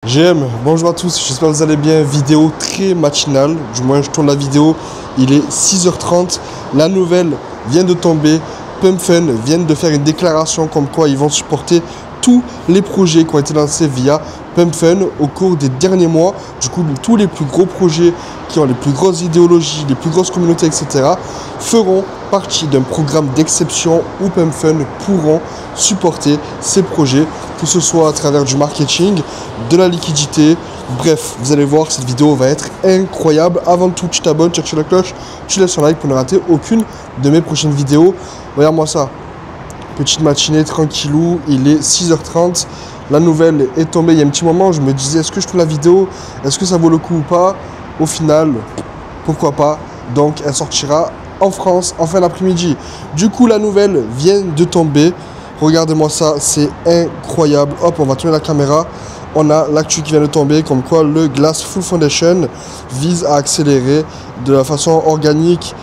GM, bonjour à tous, j'espère que vous allez bien. Vidéo très matinale, du moins je tourne la vidéo, il est 6h30. La nouvelle vient de tomber, Pumpfun vient de faire une déclaration comme quoi ils vont supporter tous les projets qui ont été lancés via Pumpfun au cours des derniers mois. Du coup, tous les plus gros projets qui ont les plus grosses idéologies, les plus grosses communautés, etc. feront partie d'un programme d'exception où Pumpfun pourront supporter ces projets, que ce soit à travers du marketing, de la liquidité. Bref, vous allez voir, cette vidéo va être incroyable. Avant tout, tu t'abonnes, tu actives la cloche, tu laisses un like pour ne rater aucune de mes prochaines vidéos. Regarde-moi ça. Petite matinée, tranquillou, il est 6h30. La nouvelle est tombée il y a un petit moment. Je me disais, est-ce que je tourne la vidéo? Est-ce que ça vaut le coup ou pas? Au final, pourquoi pas? Donc, elle sortira en France en fin d'après-midi. Du coup, la nouvelle vient de tomber. Regardez-moi ça, c'est incroyable. Hop, on va tourner la caméra. On a l'actu qui vient de tomber, comme quoi le Glassful Foundation vise à accélérer de la façon organique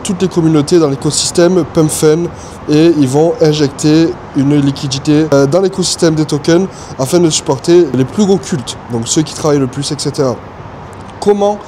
toutes les communautés dans l'écosystème Pumpfun, et ils vont injecter une liquidité dans l'écosystème des tokens afin de supporter les plus gros cultes, donc ceux qui travaillent le plus, etc. Comment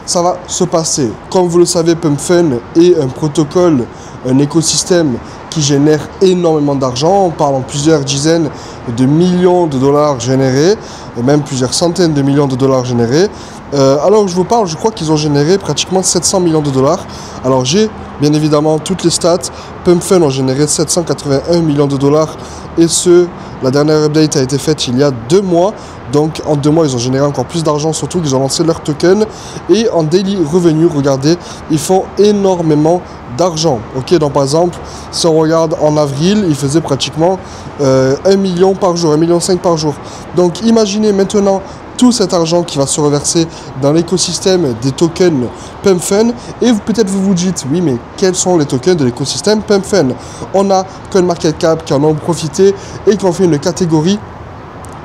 ça va se passer? Comme vous le savez, Pumpfun est un protocole, un écosystème qui génère énormément d'argent. On parle en plusieurs dizaines de millions de dollars générés, et même plusieurs centaines de millions de dollars générés. Alors je vous parle, je crois qu'ils ont généré pratiquement 700 millions de dollars. Alors j'ai bien évidemment toutes les stats. Pumpfun ont généré 781 millions de dollars, et la dernière update a été faite il y a 2 mois. Donc en 2 mois, ils ont généré encore plus d'argent, surtout qu'ils ont lancé leur token. Et en daily revenue, regardez, ils font énormément d'argent. Ok, donc par exemple, si on regarde en avril, ils faisaient pratiquement 1 million par jour, 1,5 million par jour. Donc imaginez maintenant tout cet argent qui va se reverser dans l'écosystème des tokens Pumpfun. Et peut-être vous vous dites, oui, mais quels sont les tokens de l'écosystème Pumpfun? On a CoinMarketCap qui en ont profité et qui ont fait une catégorie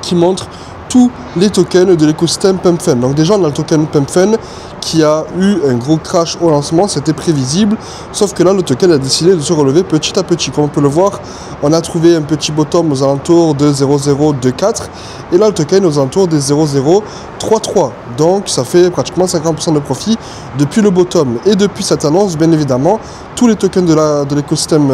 qui montre tous les tokens de l'écosystème Pumpfun. Donc déjà, on a le token Pumpfun qui a eu un gros crash au lancement, c'était prévisible, sauf que là, le token a décidé de se relever petit à petit. Comme on peut le voir, on a trouvé un petit bottom aux alentours de 0,024, et là, le token aux alentours des 0,033. Donc, ça fait pratiquement 50% de profit depuis le bottom. Et depuis cette annonce, bien évidemment, tous les tokens de l'écosystème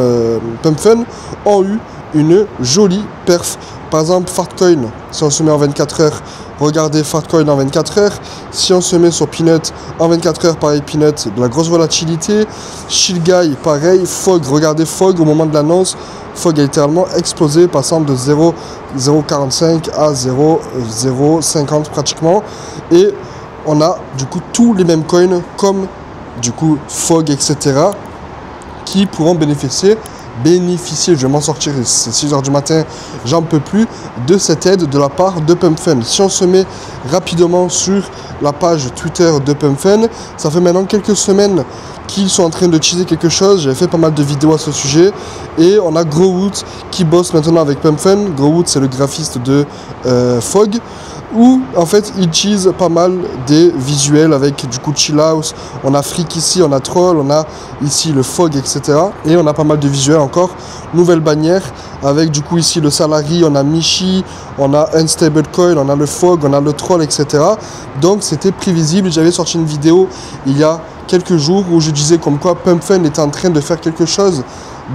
Pumpfun ont eu une jolie perf. Par exemple, Fartcoin, si on se met en 24 heures, regardez Fartcoin en 24 heures. Si on se met sur Peanut en 24 heures, pareil, Peanut, de la grosse volatilité. Shilgai, pareil. Fog, regardez Fog au moment de l'annonce. Fog a littéralement explosé, passant de 0,045 à 0,050 pratiquement. Et on a du coup tous les mêmes coins comme du coup Fog, etc. qui pourront bénéficier, je vais m'en sortir, c'est 6h du matin, j'en peux plus, de cette aide de la part de Pumpfun. Si on se met rapidement sur la page Twitter de Pumpfun, ça fait maintenant quelques semaines qu'ils sont en train de teaser quelque chose. J'avais fait pas mal de vidéos à ce sujet, et on a Growwood qui bosse maintenant avec Pumpfun. Growwood, c'est le graphiste de Fog, où en fait il tease pas mal des visuels avec du coup Chill House. On a Freak ici, on a Troll, on a ici le Fog, etc. Et on a pas mal de visuels encore. Nouvelle bannière avec du coup ici le Salary, on a Mishi, on a Unstable Coin, on a le Fog, on a le Troll, etc. Donc c'était prévisible. J'avais sorti une vidéo il y a quelques jours où je disais comme quoi Pumpfun était en train de faire quelque chose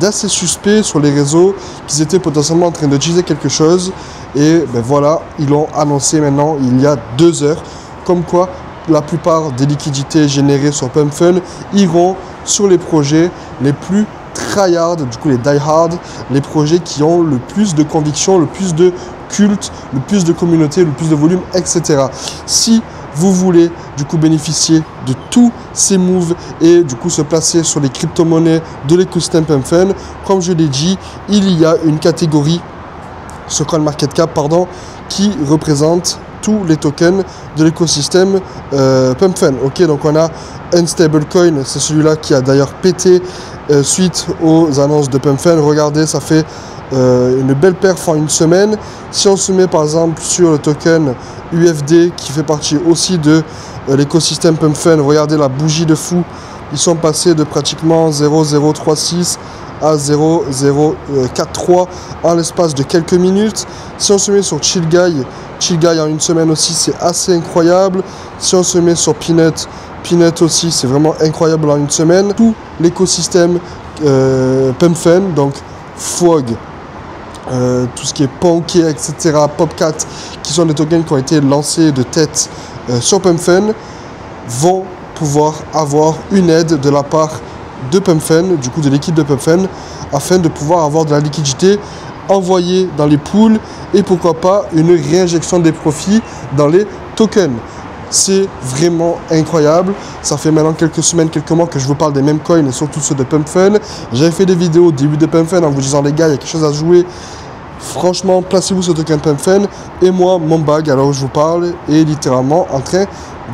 d'assez suspect sur les réseaux, qu'ils étaient potentiellement en train de teaser quelque chose. Et ben voilà, ils l'ont annoncé maintenant il y a 2 heures, comme quoi la plupart des liquidités générées sur Pumpfun iront sur les projets les plus tryhard, du coup les die-hard, les projets qui ont le plus de conviction, le plus de culte, le plus de communauté, le plus de volume, etc. Si vous voulez du coup bénéficier de tous ces moves et du coup se placer sur les crypto-monnaies de l'écosystème Pumpfun, comme je l'ai dit, il y a une catégorie sur CoinMarketCap, qui représente tous les tokens de l'écosystème Pumpfun. Ok, donc on a Unstable Coin, c'est celui-là qui a d'ailleurs pété suite aux annonces de Pumpfun. Regardez, ça fait une belle perf en une semaine. Si on se met par exemple sur le token UFD qui fait partie aussi de l'écosystème Pumpfun, regardez la bougie de fou. Ils sont passés de pratiquement 0,036 à 0,043 en l'espace de quelques minutes. Si on se met sur Shilgai Chill Guy en une semaine aussi, c'est assez incroyable. Si on se met sur Peanut, Peanut aussi, c'est vraiment incroyable en une semaine. Tout l'écosystème PumpFun, donc Fog, tout ce qui est Ponké, etc., Popcat, qui sont des tokens qui ont été lancés de tête sur PumpFun, vont pouvoir avoir une aide de la part de PumpFun, du coup de l'équipe de PumpFun, afin de pouvoir avoir de la liquidité envoyée dans les pools et pourquoi pas une réinjection des profits dans les tokens. C'est vraiment incroyable. Ça fait maintenant quelques semaines, quelques mois que je vous parle des mêmes coins et surtout ceux de PumpFun. J'avais fait des vidéos au début de PumpFun en vous disant les gars, il y a quelque chose à jouer. Franchement, placez-vous ce token PumpFun. Et moi, mon bag, alors je vous parle, est littéralement en train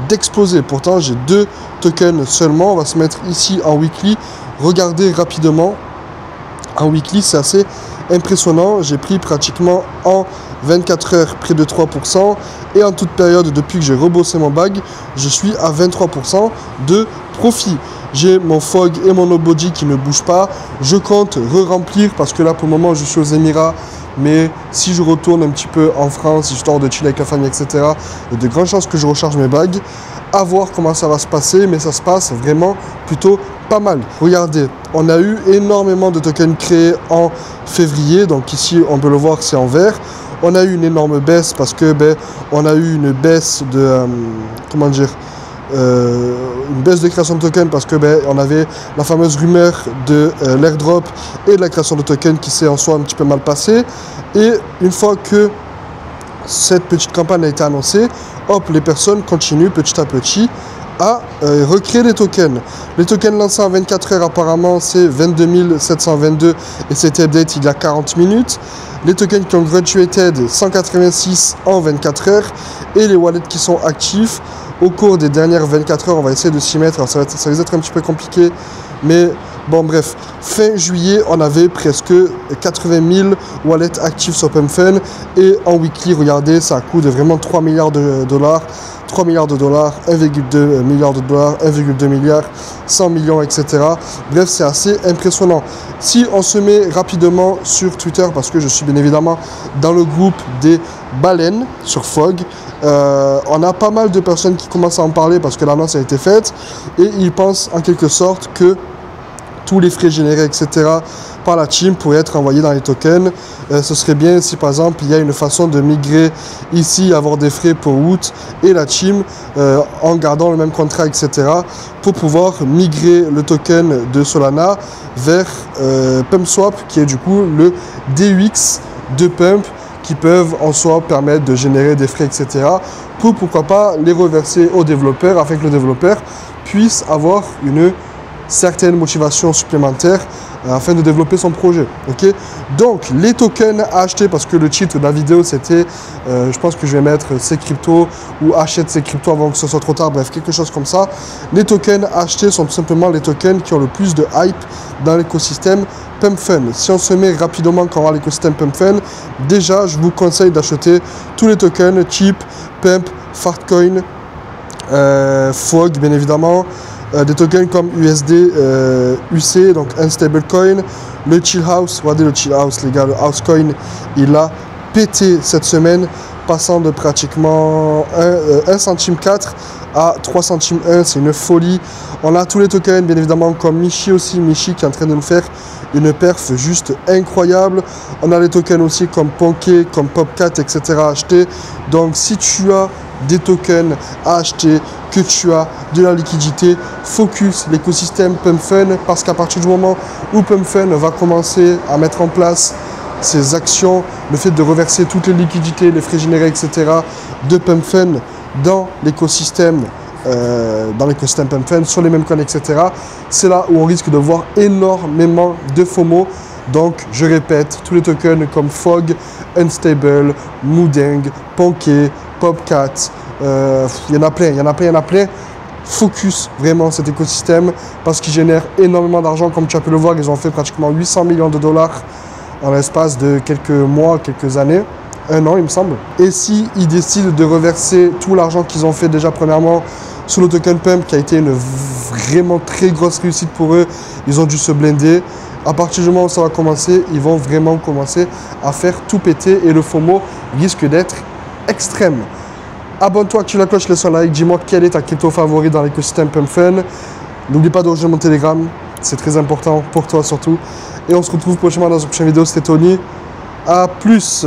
d'exploser. Pourtant, j'ai 2 tokens seulement. On va se mettre ici en weekly. Regardez rapidement. En weekly, c'est assez impressionnant. J'ai pris pratiquement en 24 heures près de 3%. Et en toute période, depuis que j'ai rebossé mon bag, je suis à 23% de profit. J'ai mon Fog et mon Nobody qui ne bougent pas. Je compte re-remplir parce que là, pour le moment, je suis aux Émirats. Mais si je retourne un petit peu en France, histoire de chiller avec la famille, etc., il y a de grandes chances que je recharge mes bagues. À voir comment ça va se passer, mais ça se passe vraiment plutôt pas mal. Regardez, on a eu énormément de tokens créés en février. Donc ici, on peut le voir, c'est en vert. On a eu une énorme baisse parce que on a eu une baisse de comment dire, une baisse de création de tokens parce que on avait la fameuse rumeur de l'airdrop et de la création de tokens qui s'est en soi un petit peu mal passée. Et une fois que cette petite campagne a été annoncée, hop, les personnes continuent petit à petit à recréer les tokens. Les tokens lancés en 24 heures apparemment c'est 22 722 et c'était update il y a 40 minutes. Les tokens qui ont graduated 186 en 24 heures et les wallets qui sont actifs au cours des dernières 24 heures. On va essayer de s'y mettre. Alors ça va être un petit peu compliqué, mais bon bref, fin juillet on avait presque 80 000 wallets actifs sur PumpFun et en weekly, regardez, ça coûte vraiment 3 milliards de dollars. 3 milliards de dollars, 1,2 milliard de dollars, 1,2 milliard, 100 millions, etc. Bref, c'est assez impressionnant. Si on se met rapidement sur Twitter, parce que je suis bien évidemment dans le groupe des baleines sur Fog, on a pas mal de personnes qui commencent à en parler parce que l'annonce a été faite et ils pensent en quelque sorte que tous les frais générés, etc., par la team pourraient être envoyés dans les tokens. Ce serait bien si par exemple il y a une façon de migrer ici, avoir des frais pour août et la team en gardant le même contrat, etc., pour pouvoir migrer le token de Solana vers PumpSwap, qui est du coup le DUX de Pump, qui peuvent en soi permettre de générer des frais, etc., pour pourquoi pas les reverser aux développeurs afin que le développeur puisse avoir une certaines motivations supplémentaires afin de développer son projet. Ok, donc les tokens à acheter, parce que le titre de la vidéo c'était je pense que je vais mettre ces cryptos ou achète ces cryptos avant que ce soit trop tard, bref, quelque chose comme ça. Les tokens à acheter sont tout simplement les tokens qui ont le plus de hype dans l'écosystème PumpFun. Si on se met rapidement quand on va à l'écosystème PumpFun, déjà je vous conseille d'acheter tous les tokens type Pump, Fartcoin, Fog bien évidemment, des tokens comme USD, UC, donc Unstable Coin, le Chill House, regardez le Chill House les gars, le House Coin, il a pété cette semaine, passant de pratiquement 1 centime 4 à 3 centimes 1, c'est une folie. On a tous les tokens bien évidemment comme Michi aussi, Michi qui est en train de nous faire une perf juste incroyable. On a les tokens aussi comme Ponké, comme Popcat, etc. à acheter. Donc si tu as des tokens à acheter, que tu as de la liquidité, focus l'écosystème PumpFun, parce qu'à partir du moment où PumpFun va commencer à mettre en place ses actions, le fait de reverser toutes les liquidités, les frais générés, etc. de PumpFun dans l'écosystème PumpFun, sur les mêmes coins, etc., c'est là où on risque de voir énormément de FOMO. Donc, je répète, tous les tokens comme Fog, Unstable, Moodeng, Ponké, Popcat, il y en a plein. Focus vraiment cet écosystème parce qu'il génère énormément d'argent. Comme tu as pu le voir, ils ont fait pratiquement 800 millions de dollars en l'espace de quelques mois, quelques années. 1 an, il me semble. Et si ils décident de reverser tout l'argent qu'ils ont fait déjà premièrement sur le token Pump, qui a été une vraiment très grosse réussite pour eux, ils ont dû se blinder. À partir du moment où ça va commencer, ils vont vraiment commencer à faire tout péter et le FOMO risque d'être extrême. Abonne-toi, active la cloche, laisse un like, dis-moi quelle est ta crypto favorite dans l'écosystème PumpFun. N'oublie pas de rejoindre mon Telegram, c'est très important pour toi surtout. Et on se retrouve prochainement dans une prochaine vidéo, c'était Tony. A plus